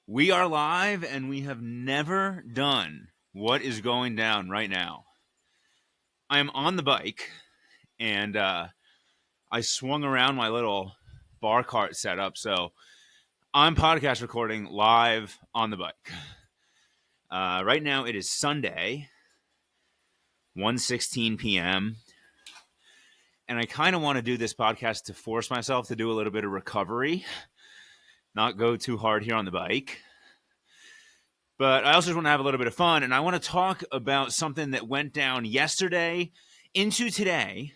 We are live, and we have never done what is going down right now. I am on the bike, and I swung around my little bar cart setup, so I'm podcast recording live on the bike. Right now, it is Sunday, 1:16 p.m., and I kind of want to do this podcast to force myself to do a little bit of recovery, not go too hard here on the bike. But I also just want to have a little bit of fun, and I want to talk about something that went down yesterday into today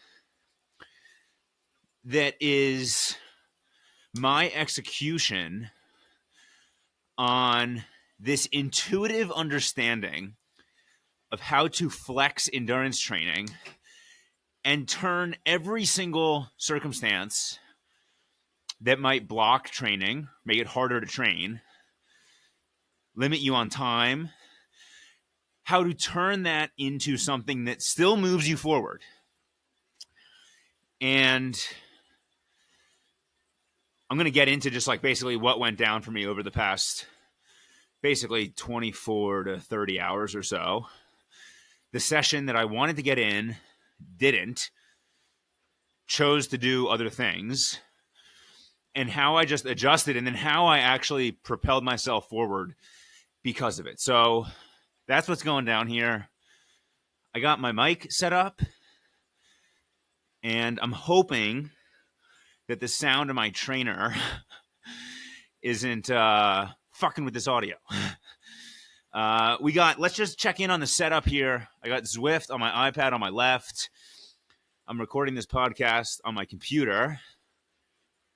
that is my execution on this intuitive understanding of how to flex endurance training and turn every single circumstance that might block training, make it harder to train, limit you on time, how to turn that into something that still moves you forward. And I'm going to get into just like basically what went down for me over the past basically 24 to 30 hours or so. The session that I wanted to get in didn't, chose to do other things, and how I just adjusted, and then how I actually propelled myself forward because of it. So that's what's going down here. I got my mic set up, and I'm hoping that the sound of my trainer isn't fucking with this audio. Let's just check in on the setup here. I got Zwift on my iPad on my left. I'm recording this podcast on my computer.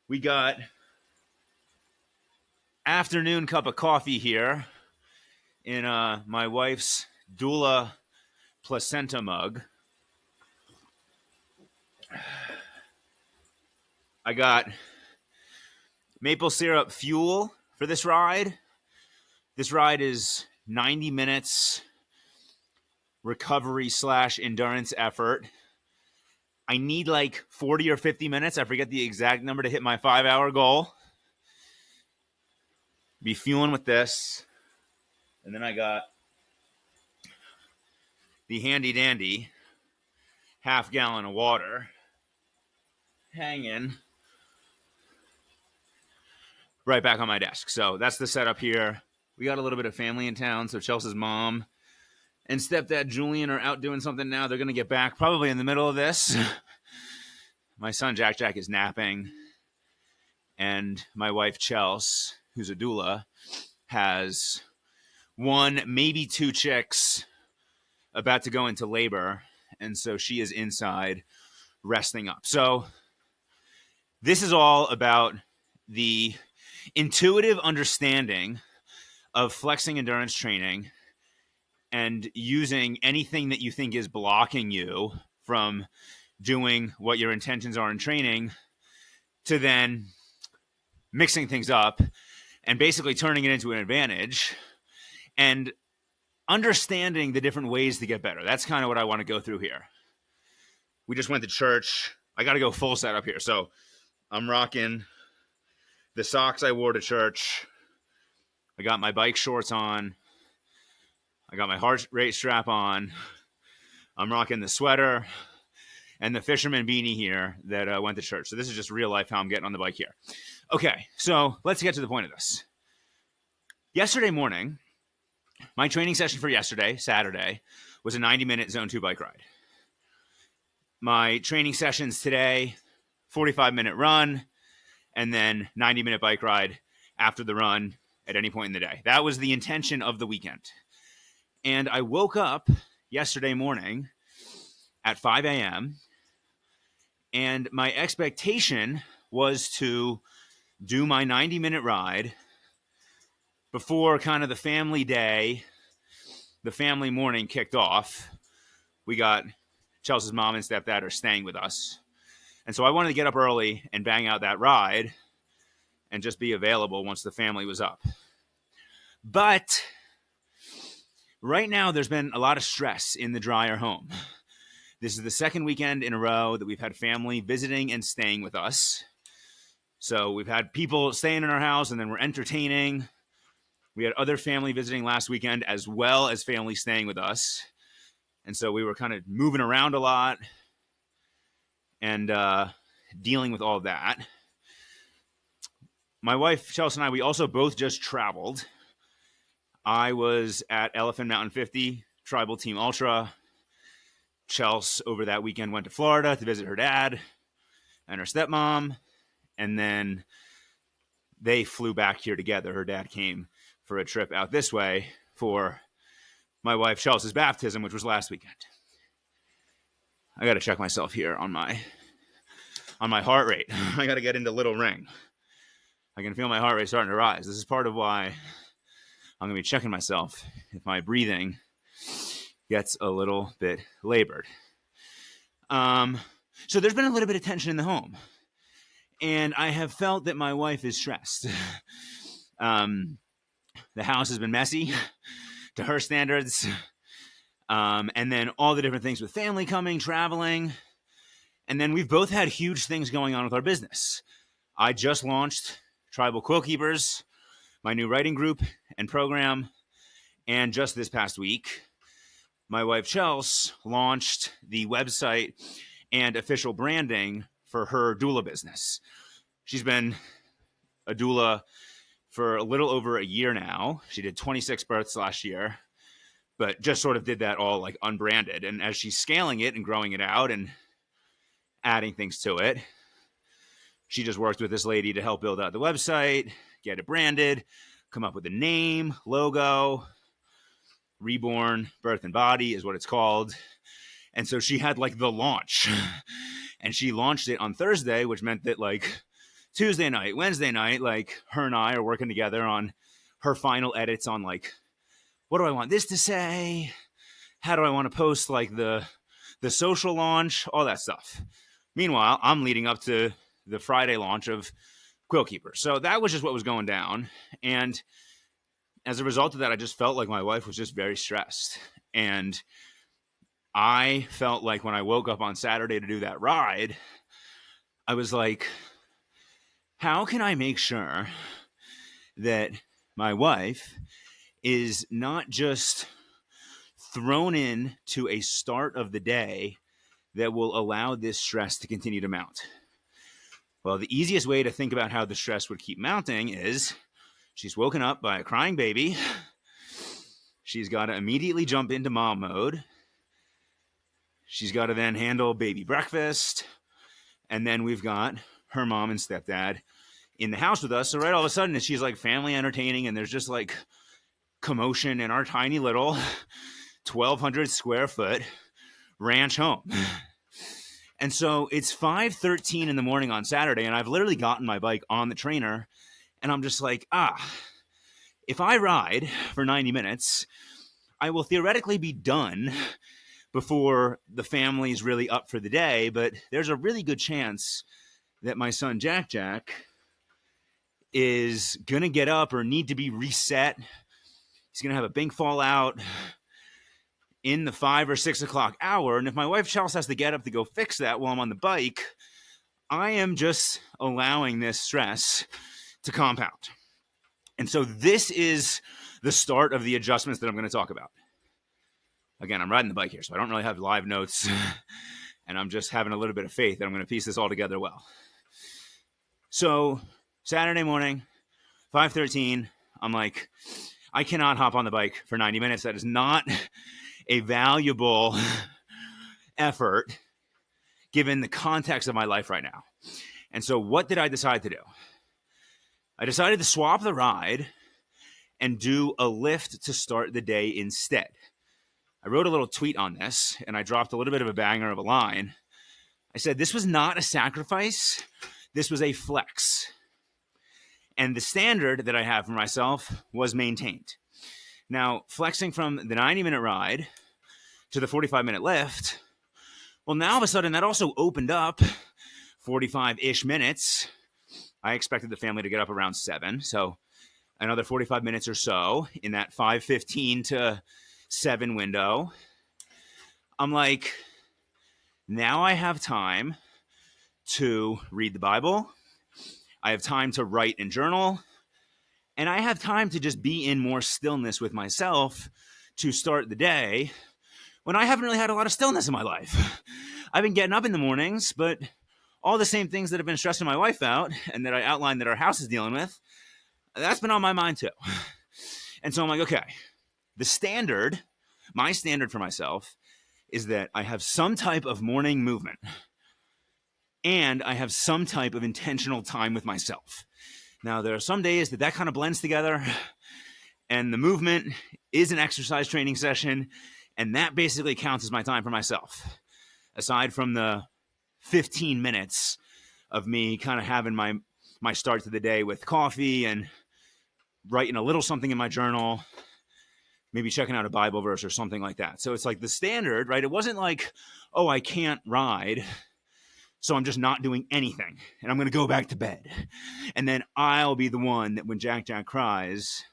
We got afternoon cup of coffee here in my wife's doula placenta mug. I got maple syrup fuel for this ride. This ride is 90 minutes recovery / endurance effort. I need like 40 or 50 minutes. I forget the exact number to hit my 5-hour goal. Be fueling with this. And then I got the handy dandy half gallon of water hanging right back on my desk. So that's the setup here. We got a little bit of family in town. So Chelsea's mom and stepdad Julian are out doing something now. They're going to get back probably in the middle of this. My son Jack is napping. And my wife Chelsea, who's a doula, has 1, maybe 2 chicks about to go into labor. And so she is inside resting up. So this is all about the intuitive understanding of flexing endurance training and using anything that you think is blocking you from doing what your intentions are in training to then mixing things up and basically turning it into an advantage and understanding the different ways to get better. That's kind of what I want to go through here. We just went to church. I got to go full setup here. So I'm rocking the socks I wore to church. I got my bike shorts on. I got my heart rate strap on. I'm rocking the sweater and the fisherman beanie here that went to church. So this is just real life how I'm getting on the bike here. Okay, so let's get to the point of this. Yesterday morning, my training session for yesterday, Saturday, was a 90-minute Zone 2 bike ride. My training sessions today, 45-minute run, and then 90-minute bike ride after the run at any point in the day. That was the intention of the weekend. And I woke up yesterday morning at 5 a.m., and my expectation was to do my 90-minute ride before kind of the family day, the family morning kicked off. We got Chelsea's mom and stepdad are staying with us. And so I wanted to get up early and bang out that ride and just be available once the family was up. But right now, there's been a lot of stress in the Dreyer home. This is the second weekend in a row that we've had family visiting and staying with us. So we've had people staying in our house, and then we're entertaining. We had other family visiting last weekend, as well as family staying with us. And so we were kind of moving around a lot and dealing with all of that. My wife, Chelsea, and I, we also both just traveled. I was at Elephant Mountain 50 Tribal Team Ultra. Chelsea, over that weekend, went to Florida to visit her dad and her stepmom. And then they flew back here together. Her dad came for a trip out this way for my wife Chelsea's baptism, which was last weekend. I got to check myself here on my heart rate. I got to get into Little Ring. I can feel my heart rate starting to rise. This is part of why I'm going to be checking myself if my breathing gets a little bit labored. So there's been a little bit of tension in the home. And I have felt that my wife is stressed. The house has been messy to her standards. And then all the different things with family coming, traveling. And then we've both had huge things going on with our business. I just launched Tribal Quill Keepers, my new writing group and program. And just this past week, my wife Chelsea launched the website and official branding for her doula business. She's been a doula for a little over a year now. She did 26 births last year, but just sort of did that all like unbranded. And as she's scaling it and growing it out and adding things to it, she just worked with this lady to help build out the website, get it branded, come up with a name, logo. Reborn Birth and Body is what it's called. And so she had like the launch. And she launched it on Thursday, which meant that like Tuesday night, Wednesday night, like her and I are working together on her final edits on like, what do I want this to say? How do I want to post like the social launch? All that stuff. Meanwhile, I'm leading up to the Friday launch of Quill Keeper. So that was just what was going down. And as a result of that, I just felt like my wife was just very stressed. And I felt like when I woke up on Saturday to do that ride, I was like, how can I make sure that my wife is not just thrown in to a start of the day that will allow this stress to continue to mount? Well, the easiest way to think about how the stress would keep mounting is she's woken up by a crying baby. She's got to immediately jump into mom mode. She's got to then handle baby breakfast. And then we've got her mom and stepdad in the house with us. So right all of a sudden, she's like family entertaining, and there's just like commotion in our tiny little 1,200 square foot ranch home. And so it's 5:13 in the morning on Saturday, and I've literally gotten my bike on the trainer, and I'm just like, if I ride for 90 minutes, I will theoretically be done before the family's really up for the day, but there's a really good chance that my son Jack is going to get up or need to be reset. He's going to have a big fallout in the 5 or 6 o'clock hour. And if my wife Chelsea has to get up to go fix that while I'm on the bike, I am just allowing this stress to compound. And so this is the start of the adjustments that I'm going to talk about. Again, I'm riding the bike here, so I don't really have live notes, and I'm just having a little bit of faith that I'm going to piece this all together well. So Saturday morning, 5:13, I'm like, I cannot hop on the bike for 90 minutes. That is not a valuable effort given the context of my life right now. And so what did I decide to do? I decided to swap the ride and do a lift to start the day instead. I wrote a little tweet on this, and I dropped a little bit of a banger of a line. I said, this was not a sacrifice. This was a flex. And the standard that I have for myself was maintained. Now, flexing from the 90-minute ride to the 45-minute lift, well, now all of a sudden that also opened up 45-ish minutes. I expected the family to get up around 7, so another 45 minutes or so in that 5:15 to 7 window. I'm like, now I have time to read the Bible. I have time to write and journal, and I have time to just be in more stillness with myself to start the day when I haven't really had a lot of stillness in my life. I've been getting up in the mornings, but all the same things that have been stressing my wife out and that I outlined that our house is dealing with, that's been on my mind too. And so I'm like, okay, my standard for myself is that I have some type of morning movement and I have some type of intentional time with myself. Now, there are some days that kind of blends together, and the movement is an exercise training session, and that basically counts as my time for myself. Aside from the 15 minutes of me kind of having my start to the day with coffee and writing a little something in my journal, maybe checking out a Bible verse or something like that. So it's like the standard, right? It wasn't like, oh, I can't ride, so I'm just not doing anything and I'm going to go back to bed. And then I'll be the one that when Jack cries,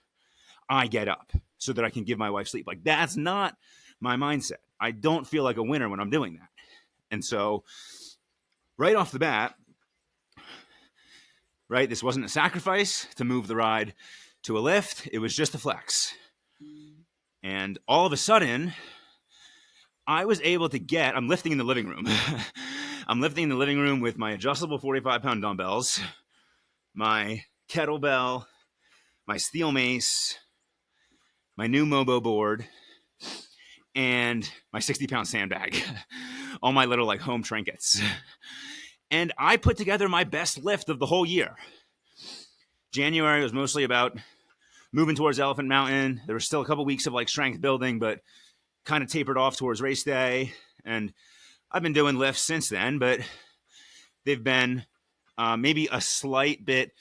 I get up so that I can give my wife sleep. Like, that's not my mindset. I don't feel like a winner when I'm doing that. And so right off the bat, right, this wasn't a sacrifice to move the ride to a lift. It was just a flex. And all of a sudden, I was able to I'm lifting in the living room. I'm lifting in the living room with my adjustable 45-pound dumbbells, my kettlebell, my steel mace, my new Mobo board, and my 60-pound sandbag. All my little like home trinkets. And I put together my best lift of the whole year. January was mostly about moving towards Elephant Mountain. There was still a couple weeks of like strength building, but kind of tapered off towards race day. And I've been doing lifts since then, but they've been maybe a slight bit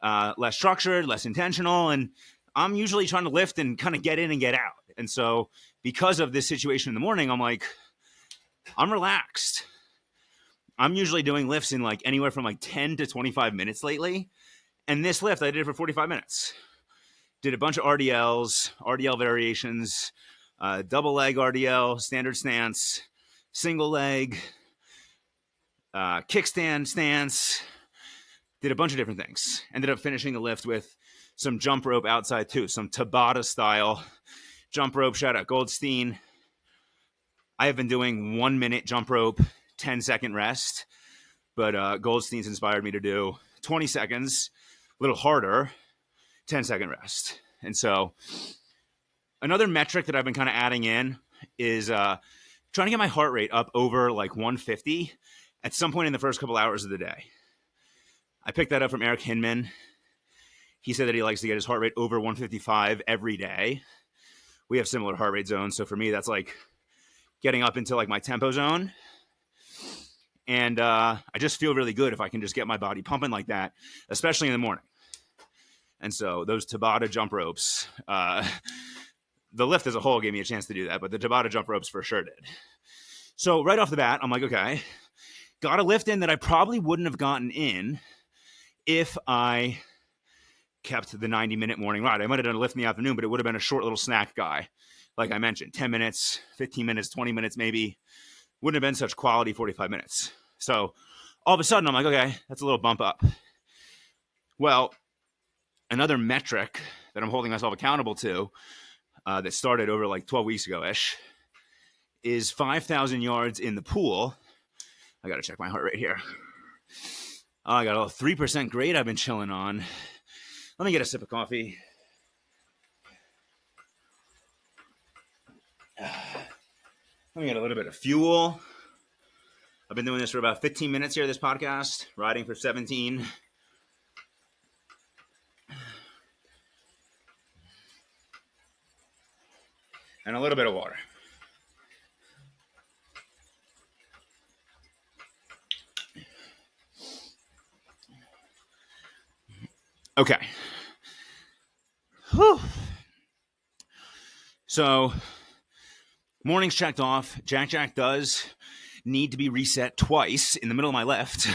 less structured, less intentional. And I'm usually trying to lift and kind of get in and get out. And so because of this situation in the morning, I'm like, I'm relaxed. I'm usually doing lifts in like anywhere from like 10 to 25 minutes lately. And this lift, I did it for 45 minutes. Did a bunch of RDLs, RDL variations, double leg RDL, standard stance, single leg, kickstand stance. Did a bunch of different things. Ended up finishing the lift with some jump rope outside too, some Tabata style jump rope. Shout out Goldstein. I have been doing 1 minute jump rope, 10-second rest, but Goldstein's inspired me to do 20 seconds, a little harder, 10-second rest. And so another metric that I've been kind of adding in is trying to get my heart rate up over like 150 at some point in the first couple hours of the day. I picked that up from Eric Hinman. He said that he likes to get his heart rate over 155 every day. We have similar heart rate zones. So for me, that's like getting up into like my tempo zone. And I just feel really good if I can just get my body pumping like that, especially in the morning. And so those Tabata jump ropes, the lift as a whole gave me a chance to do that, but the Tabata jump ropes for sure did. So right off the bat, I'm like, okay, got a lift in that I probably wouldn't have gotten in if I kept the 90-minute morning ride. I might have done a lift in the afternoon, but it would have been a short little snack guy. Like I mentioned, 10 minutes, 15 minutes, 20 minutes maybe. Wouldn't have been such quality 45 minutes. So all of a sudden, I'm like, okay, that's a little bump up. Well, another metric that I'm holding myself accountable to that started over like 12 weeks ago-ish is 5,000 yards in the pool. I got to check my heart rate here. Oh, I got a 3% grade I've been chilling on. Let me get a sip of coffee. Let me get a little bit of fuel. I've been doing this for about 15 minutes here, this podcast, riding for 17. And a little bit of water. Okay. Whew. So, morning's checked off. Jack does need to be reset twice in the middle of my lift.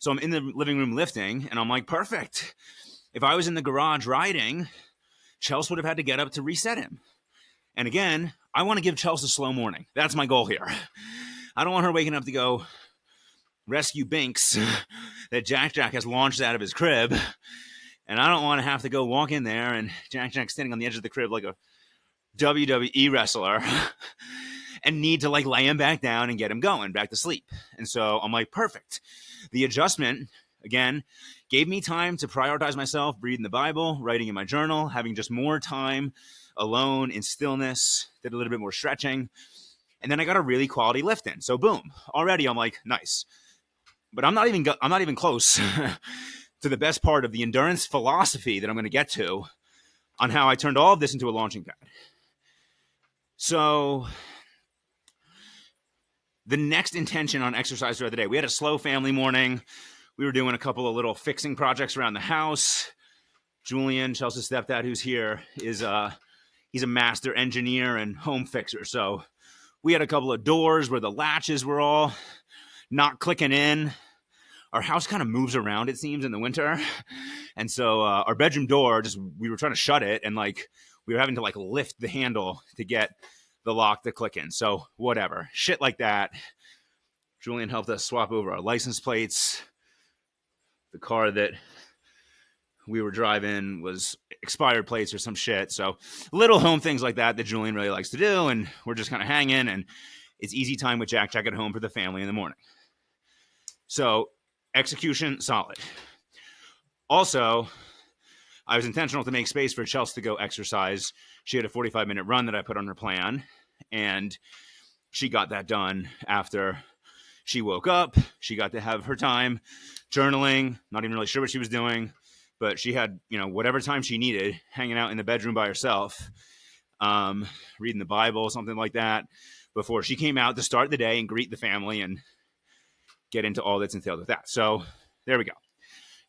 So I'm in the living room lifting, and I'm like, perfect. If I was in the garage riding, Chelsea would have had to get up to reset him. And again, I want to give Chelsea a slow morning. That's my goal here. I don't want her waking up to go, rescue Binks that Jack Jack has launched out of his crib. And I don't want to have to go walk in there and Jack Jack standing on the edge of the crib like a WWE wrestler and need to like lay him back down and get him going back to sleep. And so I'm like, perfect. The adjustment, again, gave me time to prioritize myself, reading the Bible, writing in my journal, having just more time alone in stillness, did a little bit more stretching. And then I got a really quality lift in. So boom, already I'm like, nice. But I'm not even close to the best part of the endurance philosophy that I'm going to get to on how I turned all of this into a launching pad. So the next intention on exercise throughout the day, we had a slow family morning. We were doing a couple of little fixing projects around the house. Julian, Chelsea's stepdad, who's here, he's a master engineer and home fixer. So we had a couple of doors where the latches were all not clicking in. Our house kind of moves around, it seems, in the winter. And so our bedroom door, we were trying to shut it, and like we were having to like lift the handle to get the lock to click in. So whatever, shit like that. Julian helped us swap over our license plates. The car that we were driving was expired plates or some shit. So little home things like that Julian really likes to do, and we're just kind of hanging, and it's easy time with Jack Jack at home for the family in the morning. So execution, solid. Also, I was intentional to make space for Chelsea to go exercise. She had a 45-minute run that I put on her plan, and she got that done after she woke up. She got to have her time journaling, not even really sure what she was doing, but she had, whatever time she needed, hanging out in the bedroom by herself, reading the Bible, something like that, before she came out to start the day and greet the family and get into all that's entailed with that. So there we go.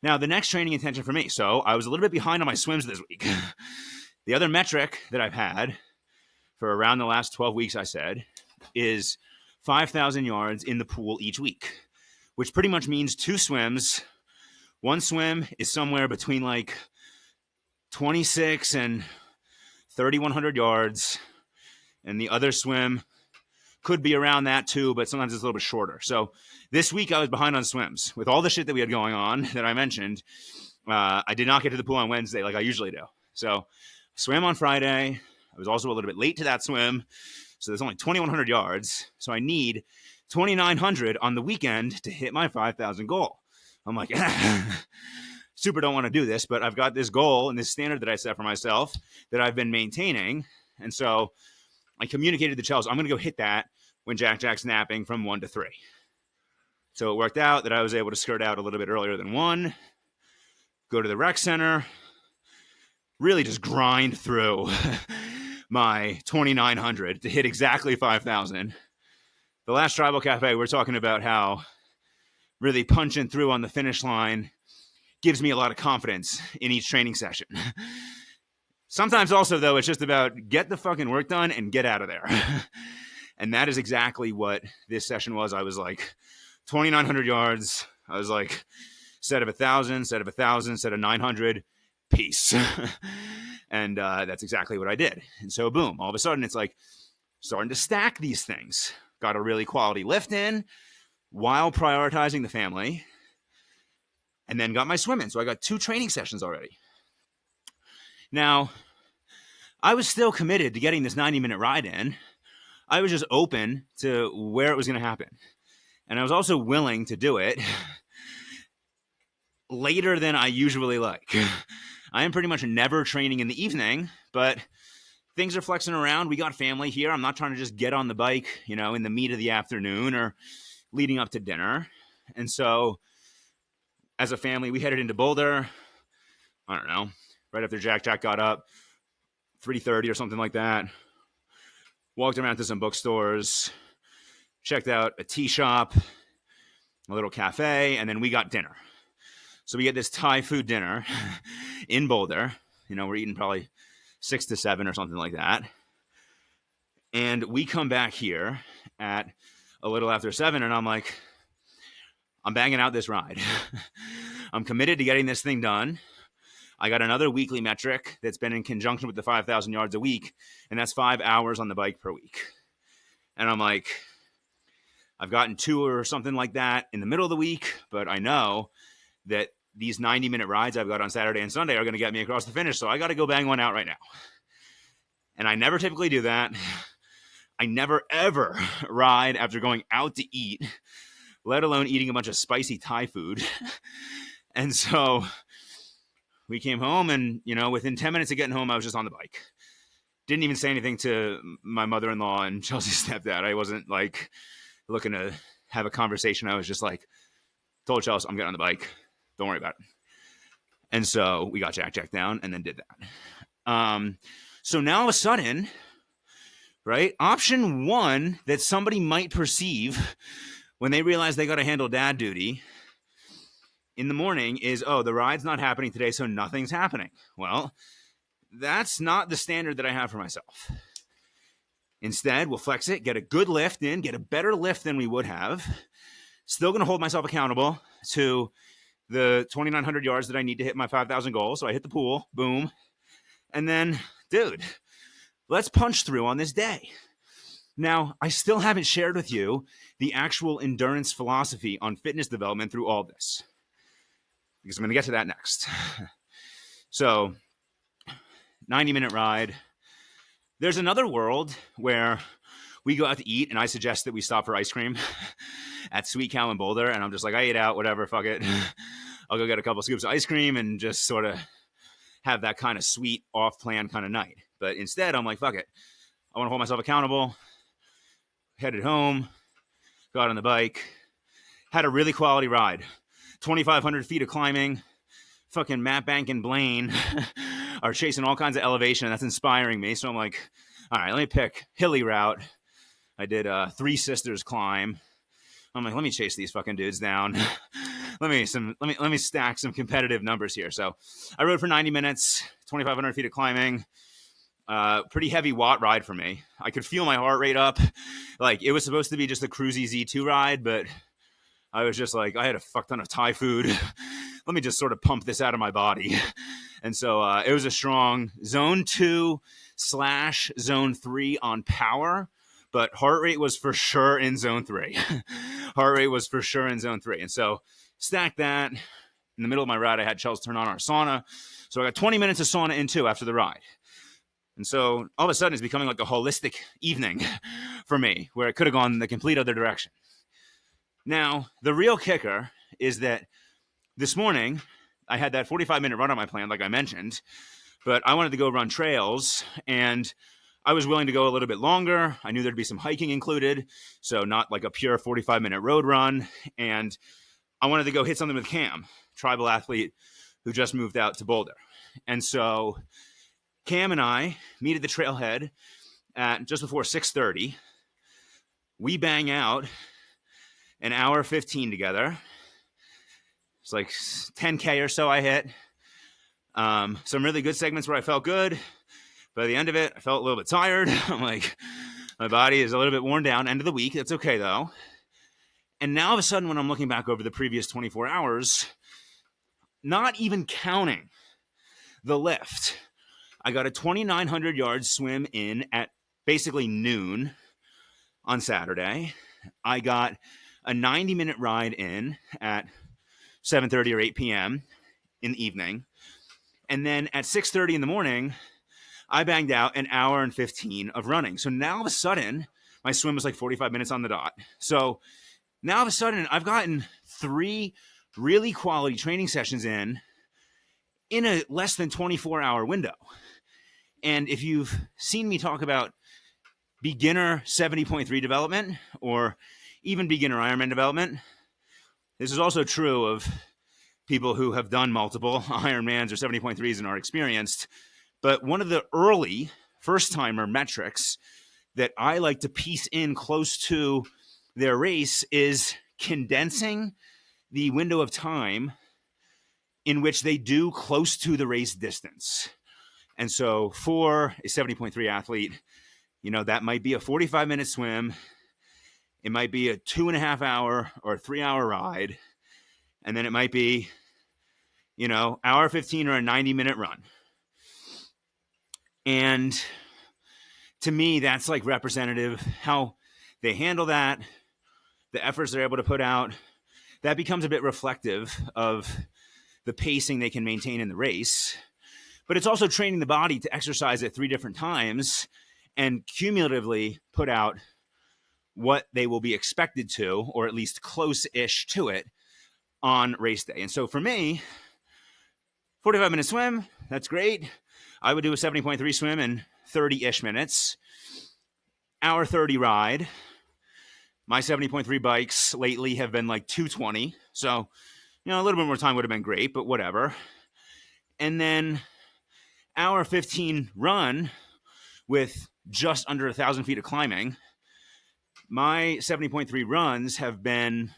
Now, the next training intention for me. So I was a little bit behind on my swims this week. The other metric that I've had for around the last 12 weeks, I said, is 5,000 yards in the pool each week, which pretty much means 2 swims. One swim is somewhere between like 26 and 3,100 yards. And the other swim could be around that too, but sometimes it's a little bit shorter. So this week I was behind on swims. With all the shit that we had going on that I mentioned, I did not get to the pool on Wednesday like I usually do. So I swam on Friday. I was also a little bit late to that swim. So there's only 2,100 yards. So I need 2,900 on the weekend to hit my 5,000 goal. I'm like, super don't want to do this, but I've got this goal and this standard that I set for myself that I've been maintaining. And so I communicated to Chelsea, I'm going to go hit that when Jack Jack's napping from 1 to 3. So it worked out that I was able to skirt out a little bit earlier than 1, go to the rec center, really just grind through my 2,900 to hit exactly 5,000. The last Tribal Cafe, we're talking about how really punching through on the finish line gives me a lot of confidence in each training session. Sometimes also, though, it's just about get the fucking work done and get out of there. And that is exactly what this session was. I was like 2,900 yards. I was like, set of 1,000, set of 1,000, set of 900, peace. And that's exactly what I did. And so boom, all of a sudden it's like starting to stack these things. Got a really quality lift in while prioritizing the family. And then got my swim in. So I got 2 training sessions already. Now, I was still committed to getting this 90-minute ride in. I was just open to where it was going to happen. And I was also willing to do it later than I usually like. I am pretty much never training in the evening, but things are flexing around. We got family here. I'm not trying to just get on the bike, in the meat of the afternoon or leading up to dinner. And so as a family, we headed into Boulder. I don't know, right after Jack got up, 3:30 or something like that. Walked around to some bookstores, checked out a tea shop, a little cafe, and then we got dinner. So we get this Thai food dinner in Boulder. We're eating probably 6 to 7 or something like that. And we come back here at a little after 7, and I'm like, I'm banging out this ride. I'm committed to getting this thing done. I got another weekly metric that's been in conjunction with the 5,000 yards a week, and that's 5 hours on the bike per week. And I'm like, I've gotten 2 or something like that in the middle of the week, but I know that these 90-minute rides I've got on Saturday and Sunday are going to get me across the finish. So I got to go bang one out right now. And I never typically do that. I never, ever ride after going out to eat, let alone eating a bunch of spicy Thai food. And so we came home and, within 10 minutes of getting home, I was just on the bike. Didn't even say anything to my mother-in-law and Chelsea's stepdad. I wasn't like looking to have a conversation. I was just like, told Chelsea, I'm getting on the bike. Don't worry about it. And so we got Jack down and then did that. So now all of a sudden, right, option one that somebody might perceive when they realize they got to handle dad duty in the morning is, oh, the ride's not happening today, so nothing's happening. Well, that's not the standard that I have for myself. Instead, we'll flex it, get a good lift in, get a better lift than we would have. Still going to hold myself accountable to the 2,900 yards that I need to hit my 5,000 goal. So I hit the pool, boom. And then, dude, let's punch through on this day. Now, I still haven't shared with you the actual endurance philosophy on fitness development through all this, because I'm going to get to that next. So, 90-minute ride. There's another world where we go out to eat, and I suggest that we stop for ice cream at Sweet Cow in Boulder, and I'm just like, I ate out, whatever, fuck it. I'll go get a couple scoops of ice cream and just sort of have that kind of sweet off-plan kind of night. But instead, I'm like, fuck it. I want to hold myself accountable. Headed home, got on the bike, had a really quality ride. 2,500 feet of climbing. Fucking Matt Bank and Blaine are chasing all kinds of elevation, and that's inspiring me. So I'm like, all right, let me pick hilly route. I did a Three Sisters climb. I'm like, let me chase these fucking dudes down. let me stack some competitive numbers here. So I rode for 90 minutes, 2,500 feet of climbing. Pretty heavy watt ride for me. I could feel my heart rate up. Like, it was supposed to be just a cruisy Z2 ride, but I was just like, I had a fuck ton of Thai food. Let me just sort of pump this out of my body. And so it was a strong zone 2/zone 3 on power, but heart rate was for sure in zone 3. Heart rate was for sure in zone 3. And so stack that. In the middle of my ride, I had Chelsea turn on our sauna. So I got 20 minutes of sauna in too after the ride. And so all of a sudden it's becoming like a holistic evening for me, where it could have gone the complete other direction. Now, the real kicker is that this morning I had that 45-minute run on my plan, like I mentioned, but I wanted to go run trails, and I was willing to go a little bit longer. I knew there'd be some hiking included, so not like a pure 45-minute road run. And I wanted to go hit something with Cam, tribal athlete who just moved out to Boulder. And so Cam and I meet at the trailhead at just before 6:30. We bang out an hour 15 together. It's like 10K or so I hit. Some really good segments where I felt good. By the end of it, I felt a little bit tired. I'm like, my body is a little bit worn down. End of the week. That's okay, though. And now, all of a sudden, when I'm looking back over the previous 24 hours, not even counting the lift, I got a 2,900 yard swim in at basically noon on Saturday. I got a 90-minute ride in at 7:30 or 8 p.m. in the evening. And then at 6:30 in the morning, I banged out an hour and 15 of running. So now all of a sudden, my swim was like 45 minutes on the dot. So now all of a sudden, I've gotten 3 really quality training sessions in a less than 24-hour window. And if you've seen me talk about beginner 70.3 development or even beginner Ironman development, this is also true of people who have done multiple Ironmans or 70.3s and are experienced. But one of the early first-timer metrics that I like to piece in close to their race is condensing the window of time in which they do close to the race distance. And so for a 70.3 athlete, that might be a 45-minute swim. It might be a 2.5 hour or 3 hour ride. And then it might be, hour 15 or a 90-minute run. And to me, that's like representative how they handle that. the efforts they're able to put out, that becomes a bit reflective of the pacing they can maintain in the race. But it's also training the body to exercise at 3 different times and cumulatively put out what they will be expected to, or at least close-ish to it, on race day. And so for me, 45-minute swim, that's great. I would do a 70.3 swim in 30-ish minutes. Hour 30 ride. My 70.3 bikes lately have been like 220. So, a little bit more time would have been great, but whatever. And then hour 15 run with just under 1,000 feet of climbing. My 70.3 runs have been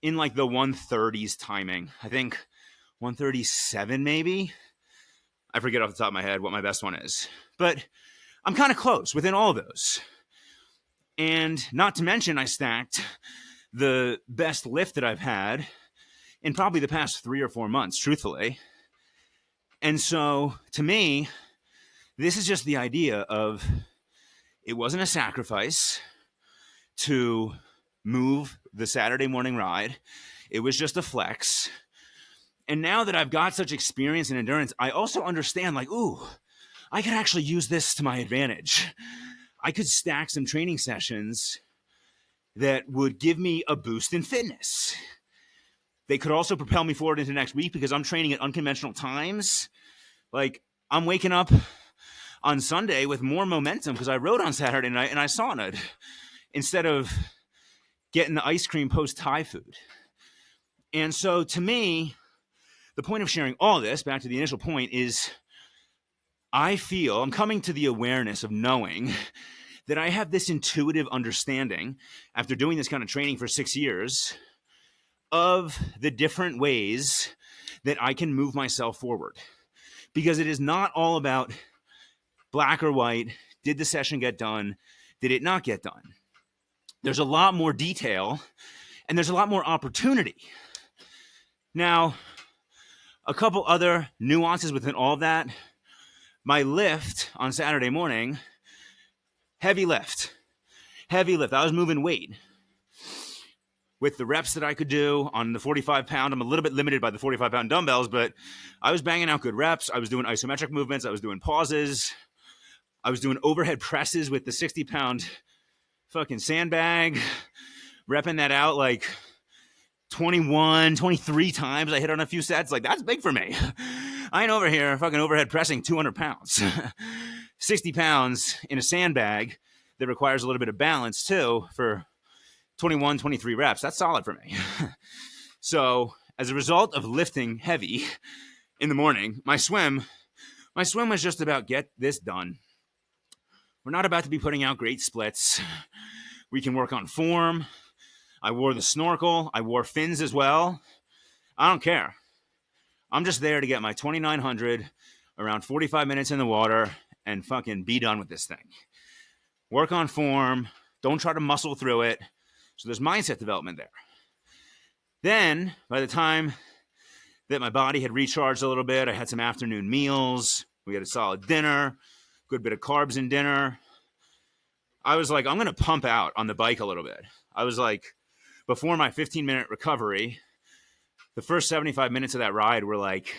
in like the 130s timing. I think 137 maybe. I forget off the top of my head what my best one is. But I'm kind of close within all of those. And not to mention, I stacked the best lift that I've had in probably the past 3 or 4 months, truthfully. And so, to me, this is just the idea of it wasn't a sacrifice to move the Saturday morning ride. It was just a flex. And now that I've got such experience and endurance, I also understand, like, ooh, I could actually use this to my advantage. I could stack some training sessions that would give me a boost in fitness. They could also propel me forward into next week because I'm training at unconventional times. Like, I'm waking up on Sunday with more momentum because I rode on Saturday night and I saunaed instead of getting the ice cream post-Thai food. And so to me, the point of sharing all this, back to the initial point, is I'm coming to the awareness of knowing that I have this intuitive understanding after doing this kind of training for 6 years of the different ways that I can move myself forward. Because it is not all about black or white. Did the session get done? Did it not get done? There's a lot more detail and there's a lot more opportunity. Now, a couple other nuances within all of that. My lift on Saturday morning, heavy lift. I was moving weight. With the reps that I could do on the 45-pound, I'm a little bit limited by the 45-pound dumbbells, but I was banging out good reps. I was doing isometric movements. I was doing pauses. I was doing overhead presses with the 60-pound fucking sandbag, repping that out like 21, 23 times. I hit on a few sets. Like, that's big for me. I ain't over here fucking overhead pressing 200 pounds. 60 pounds in a sandbag that requires a little bit of balance, too, for 21, 23 reps. That's solid for me. So, as a result of lifting heavy in the morning, my swim was just about get this done. We're not about to be putting out great splits. We can work on form. I wore the snorkel. I wore fins as well. I don't care. I'm just there to get my 2,900, around 45 minutes in the water, and fucking be done with this thing. Work on form. Don't try to muscle through it. So there's mindset development there. Then, by the time that my body had recharged a little bit, I had some afternoon meals. We had a solid dinner, good bit of carbs in dinner. I was like, I'm going to pump out on the bike a little bit. I was like, before my 15-minute recovery, the first 75 minutes of that ride were like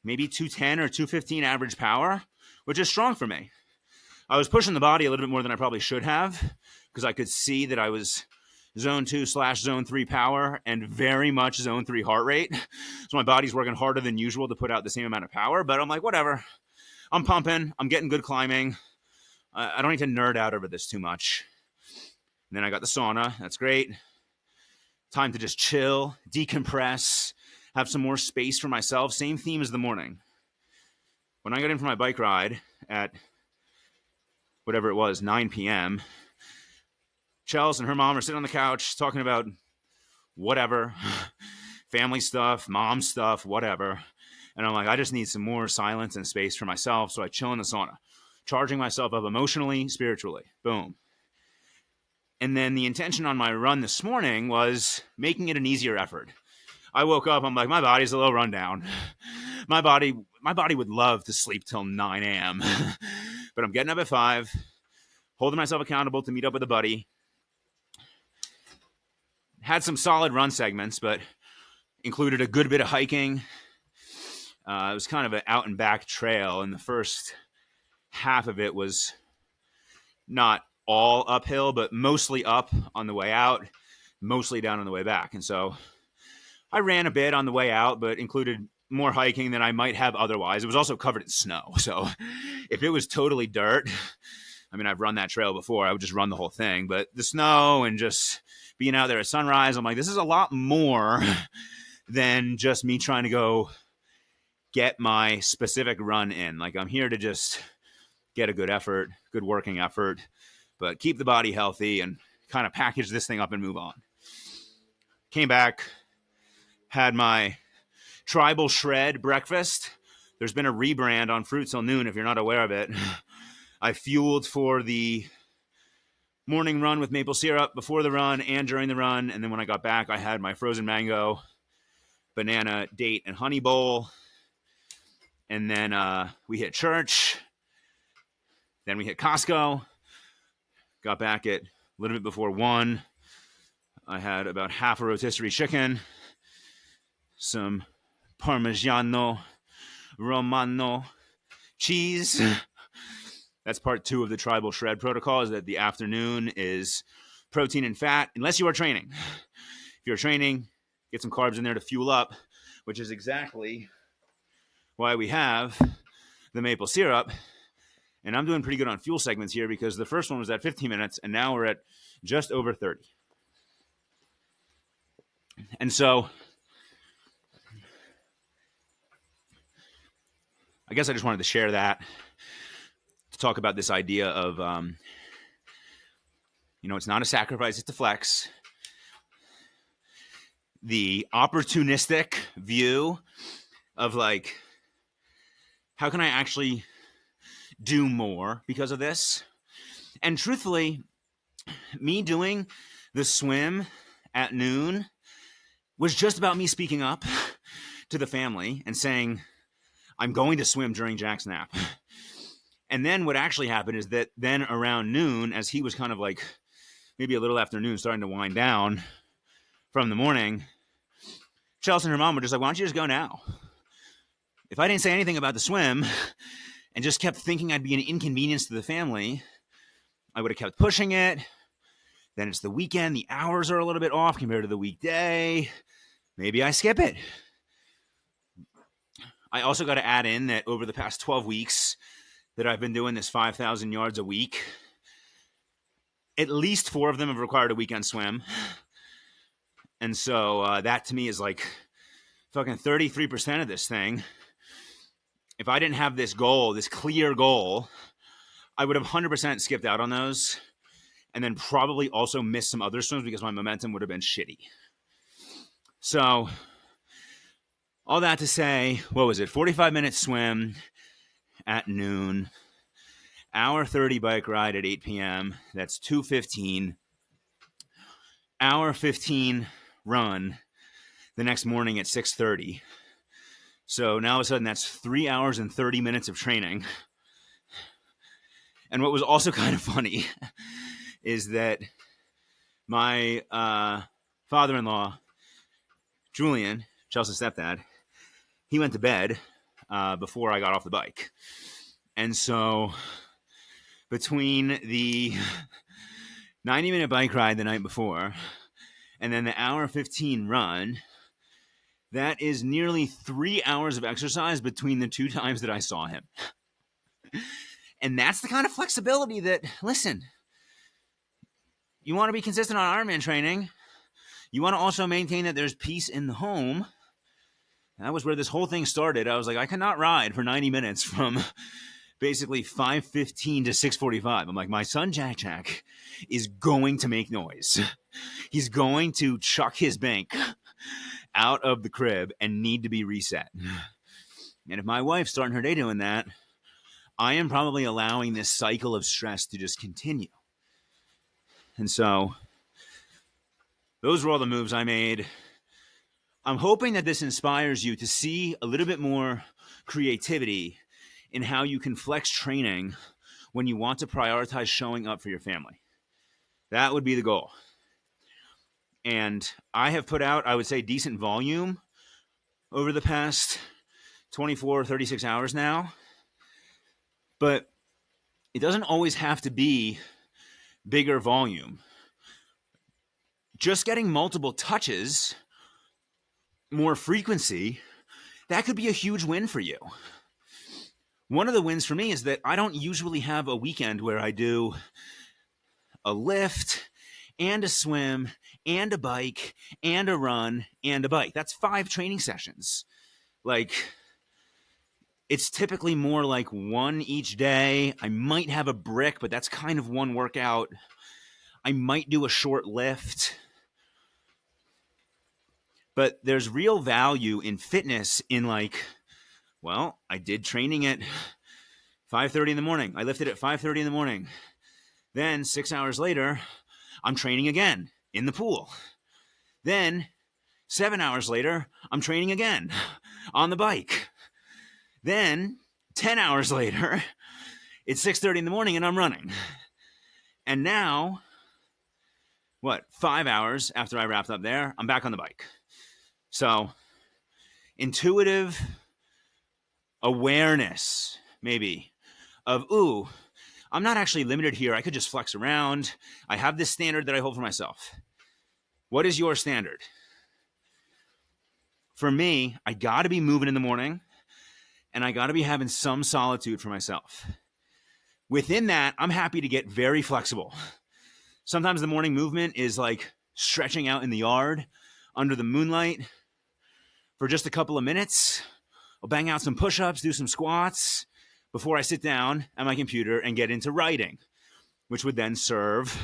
maybe 210 or 215 average power, which is strong for me. I was pushing the body a little bit more than I probably should have because I could see that I was zone 2/zone 3 power and very much zone 3 heart rate. So my body's working harder than usual to put out the same amount of power, but I'm like, whatever. I'm pumping. I'm getting good climbing. I don't need to nerd out over this too much. And then I got the sauna. That's great. Time to just chill, decompress, have some more space for myself. Same theme as the morning. When I got in for my bike ride at whatever it was, 9 p.m., Chels and her mom are sitting on the couch talking about whatever, family stuff, mom stuff, whatever. And I'm like, I just need some more silence and space for myself. So I chill in the sauna, charging myself up emotionally, spiritually. Boom. And then the intention on my run this morning was making it an easier effort. I woke up, I'm like, my body's a little run down. My body would love to sleep till 9 a.m. But I'm getting up at 5, holding myself accountable to meet up with a buddy. Had some solid run segments, but included a good bit of hiking. It was kind of an out and back trail, and the first half of it was not all uphill, but mostly up on the way out, mostly down on the way back. And so I ran a bit on the way out, but included more hiking than I might have otherwise. It was also covered in snow. So if it was totally dirt, I mean, I've run that trail before. I would just run the whole thing. But the snow and just being out there at sunrise, I'm like, this is a lot more than just me trying to go get my specific run in. Like, I'm here to just get a good effort, good working effort, but keep the body healthy and kind of package this thing up and move on. Came back, had my Tribal Shred breakfast. There's been a rebrand on Fruit Till Noon, if you're not aware of it. I fueled for the morning run with maple syrup before the run and during the run. And then when I got back, I had my frozen mango, banana, date, and honey bowl. And then we hit church. Then we hit Costco. Got back at a little bit before 1. I had about half a rotisserie chicken, some Parmigiano Romano cheese. That's part 2 of the Tribal Shred protocol, is that the afternoon is protein and fat, unless you are training. If you're training, get some carbs in there to fuel up, which is exactly why we have the maple syrup. And I'm doing pretty good on fuel segments here because the first one was at 15 minutes, and now we're at just over 30. And so I guess I just wanted to share that, to talk about this idea of, it's not a sacrifice, it's a flex. The opportunistic view of like, how can I actually do more because of this? And truthfully, me doing the swim at noon was just about me speaking up to the family and saying, I'm going to swim during Jack's nap. And then what actually happened is that then around noon, as he was kind of like maybe a little after noon, starting to wind down from the morning, Chelsea and her mom were just like, why don't you just go now? If I didn't say anything about the swim and just kept thinking I'd be an inconvenience to the family, I would have kept pushing it. Then it's the weekend. The hours are a little bit off compared to the weekday. Maybe I skip it. I also got to add in that over the past 12 weeks that I've been doing this 5,000 yards a week, at least 4 of them have required a weekend swim. And so that to me is like fucking 33% of this thing. If I didn't have this goal, this clear goal, I would have 100% skipped out on those and then probably also missed some other swims because my momentum would have been shitty. So all that to say, what was it? 45-minute swim at noon, hour 30 bike ride at 8 p.m. That's 2:15. Hour 15 run the next morning at 6:30. So now all of a sudden that's 3 hours and 30 minutes of training. And what was also kind of funny is that my father-in-law, Julian, Chelsea's stepdad, he went to bed before I got off the bike. And so between the 90-minute bike ride the night before and then the hour 15 run, that is nearly 3 hours of exercise between the 2 times that I saw him. And that's the kind of flexibility that, listen, you want to be consistent on Ironman training. You want to also maintain that there's peace in the home. That was where this whole thing started. I was like, I cannot ride for 90 minutes from basically 5:15 to 6:45. I'm like, my son Jack is going to make noise. He's going to chuck his bank out of the crib and need to be reset. And if my wife's starting her day doing that, I am probably allowing this cycle of stress to just continue. And so those were all the moves I made. I'm hoping that this inspires you to see a little bit more creativity in how you can flex training when you want to prioritize showing up for your family. That would be the goal. And I have put out, I would say, decent volume over the past 24, 36 hours now. But it doesn't always have to be bigger volume. Just getting multiple touches, more frequency, that could be a huge win for you. One of the wins for me is that I don't usually have a weekend where I do a lift and a swim and a bike and a run and a bike. That's 5 training sessions. Like, it's typically more like 1 each day. I might have a brick, but that's kind of one workout. I might do a short lift. But there's real value in fitness in like, well, I did training at 5:30 in the morning. I lifted at 5:30 in the morning. Then 6 hours later, I'm training again in the pool. Then 7 hours later, I'm training again on the bike. Then 10 hours later, it's 6:30 in the morning and I'm running. And now, 5 hours after I wrapped up there, I'm back on the bike. So, intuitive awareness, maybe, of, ooh, I'm not actually limited here. I could just flex around. I have this standard that I hold for myself. What is your standard? For me, I got to be moving in the morning, and I got to be having some solitude for myself. Within that, I'm happy to get very flexible. Sometimes the morning movement is like stretching out in the yard under the moonlight for just a couple of minutes. I'll bang out some push-ups, do some squats before I sit down at my computer and get into writing, which would then serve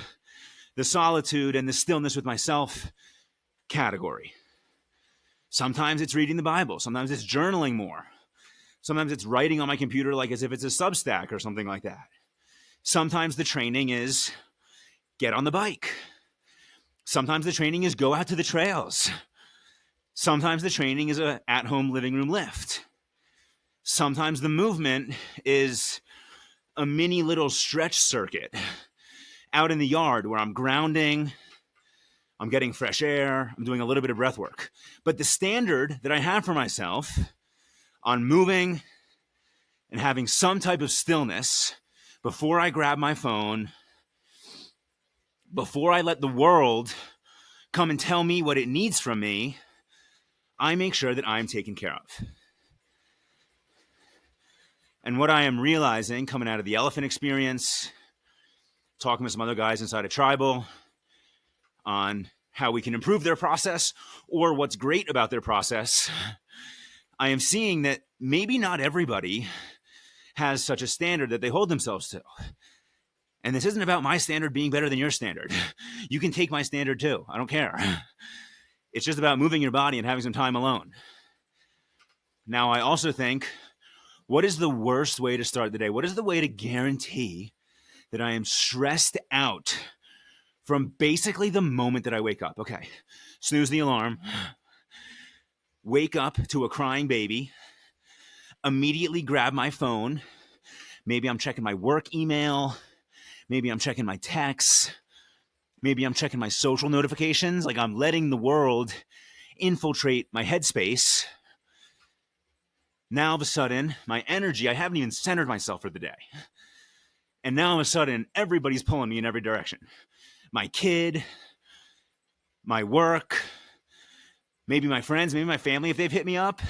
the solitude and the stillness with myself category. Sometimes it's reading the Bible. Sometimes it's journaling more. Sometimes it's writing on my computer like as if it's a Substack or something like that. Sometimes the training is get on the bike. Sometimes the training is go out to the trails. Sometimes the training is a at-home living room lift. Sometimes the movement is a mini little stretch circuit out in the yard where I'm grounding, I'm getting fresh air, I'm doing a little bit of breath work. But the standard that I have for myself on moving and having some type of stillness before I grab my phone, before I let the world come and tell me what it needs from me, I make sure that I'm taken care of. And what I am realizing coming out of the elephant experience, talking with some other guys inside of Tribal on how we can improve their process or what's great about their process, I am seeing that maybe not everybody has such a standard that they hold themselves to. And this isn't about my standard being better than your standard. You can take my standard too. I don't care. It's just about moving your body and having some time alone. Now, I also think, what is the worst way to start the day? What is the way to guarantee that I am stressed out from basically the moment that I wake up? Okay, snooze the alarm, wake up to a crying baby, immediately grab my phone. Maybe I'm checking my work email. Maybe I'm checking my texts. Maybe I'm checking my social notifications. Like I'm letting the world infiltrate my headspace. Now, all of a sudden, my energy, I haven't even centered myself for the day. And now, all of a sudden, everybody's pulling me in every direction. My kid, my work, maybe my friends, maybe my family, if they've hit me up.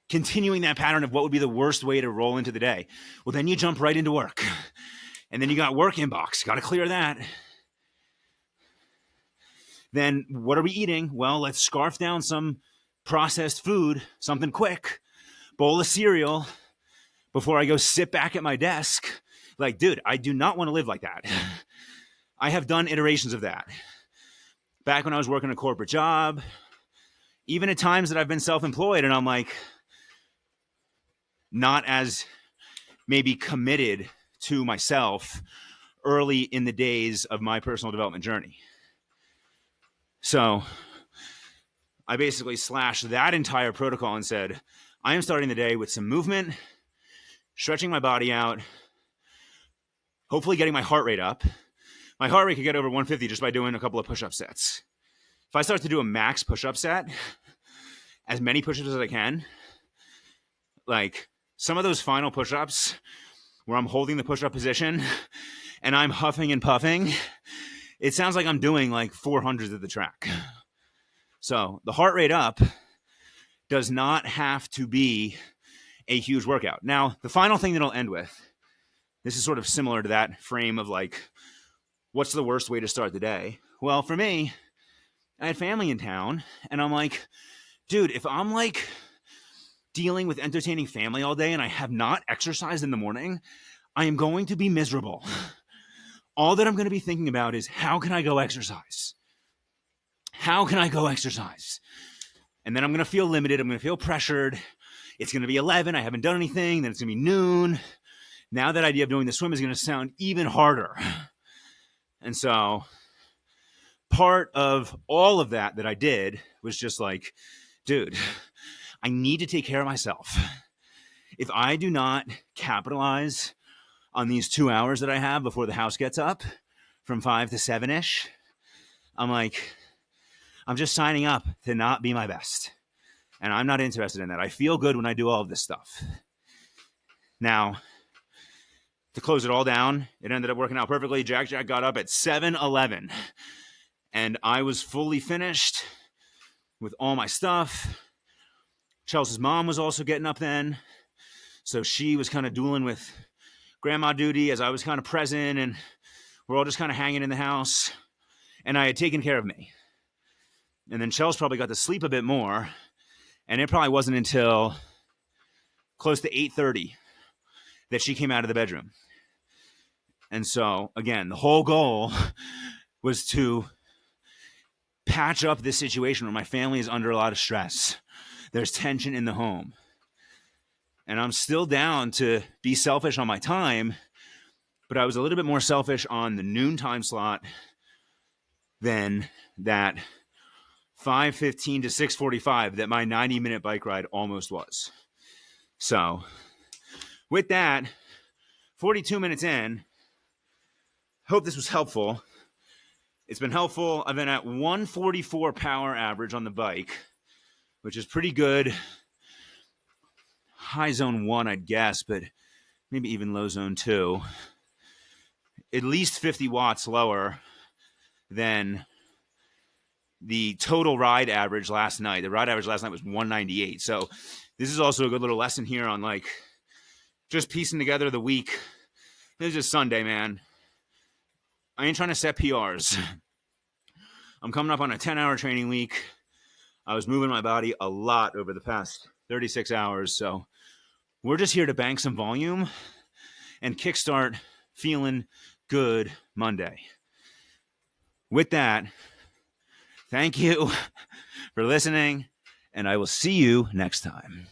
Continuing that pattern of what would be the worst way to roll into the day. Well, then you jump right into work. And then you got work inbox. Got to clear that. Then what are we eating? Well, let's scarf down some processed food, something quick, bowl of cereal before I go sit back at my desk. Like, dude, I do not want to live like that. I have done iterations of that. Back when I was working a corporate job, even at times that I've been self-employed and I'm like, not as maybe committed to myself early in the days of my personal development journey. So I basically slashed that entire protocol and said, I am starting the day with some movement, stretching my body out, hopefully getting my heart rate up, My heart rate could get over 150 just by doing a couple of push-up sets. If I start to do a max push-up set, as many push-ups as I can, like some of those final push-ups where I'm holding the push-up position and I'm huffing and puffing, it sounds like I'm doing like 400s at the track. So the heart rate up does not have to be a huge workout. Now, the final thing that I'll end with, this is sort of similar to that frame of like, what's the worst way to start the day? Well, for me, I had family in town, and I'm like, dude, if I'm like dealing with entertaining family all day and I have not exercised in the morning, I am going to be miserable. All that I'm going to be thinking about is, how can I go exercise? How can I go exercise? And then I'm going to feel limited. I'm going to feel pressured. It's going to be 11. I haven't done anything. Then it's going to be noon. Now that idea of doing the swim is going to sound even harder. And so part of all of that I did was just like, dude, I need to take care of myself. If I do not capitalize on these 2 hours that I have before the house gets up from 5 to 7-ish, I'm just signing up to not be my best. And I'm not interested in that. I feel good when I do all of this stuff. Now, to close it all down, it ended up working out perfectly. Jack got up at 7:11, and I was fully finished with all my stuff. Chelsea's mom was also getting up then, so she was kind of dueling with grandma duty as I was kind of present, and we're all just kind of hanging in the house, and I had taken care of me. And then Chelsea probably got to sleep a bit more, and it probably wasn't until close to 8:30 that she came out of the bedroom. And so, again, the whole goal was to patch up this situation where my family is under a lot of stress. There's tension in the home. And I'm still down to be selfish on my time, but I was a little bit more selfish on the noon time slot than that 5:15 to 6:45 that my 90-minute bike ride almost was. So, with that, 42 minutes in, hope this was helpful. It's been helpful. I've been at 144 power average on the bike, which is pretty good. High zone 1, I'd guess, but maybe even low zone 2. At least 50 watts lower than the total ride average last night. The ride average last night was 198. So this is also a good little lesson here on like just piecing together the week. This is just Sunday, man. I ain't trying to set PRs. I'm coming up on a 10-hour training week. I was moving my body a lot over the past 36 hours. So we're just here to bank some volume and kickstart feeling good Monday. With that, thank you for listening, and I will see you next time.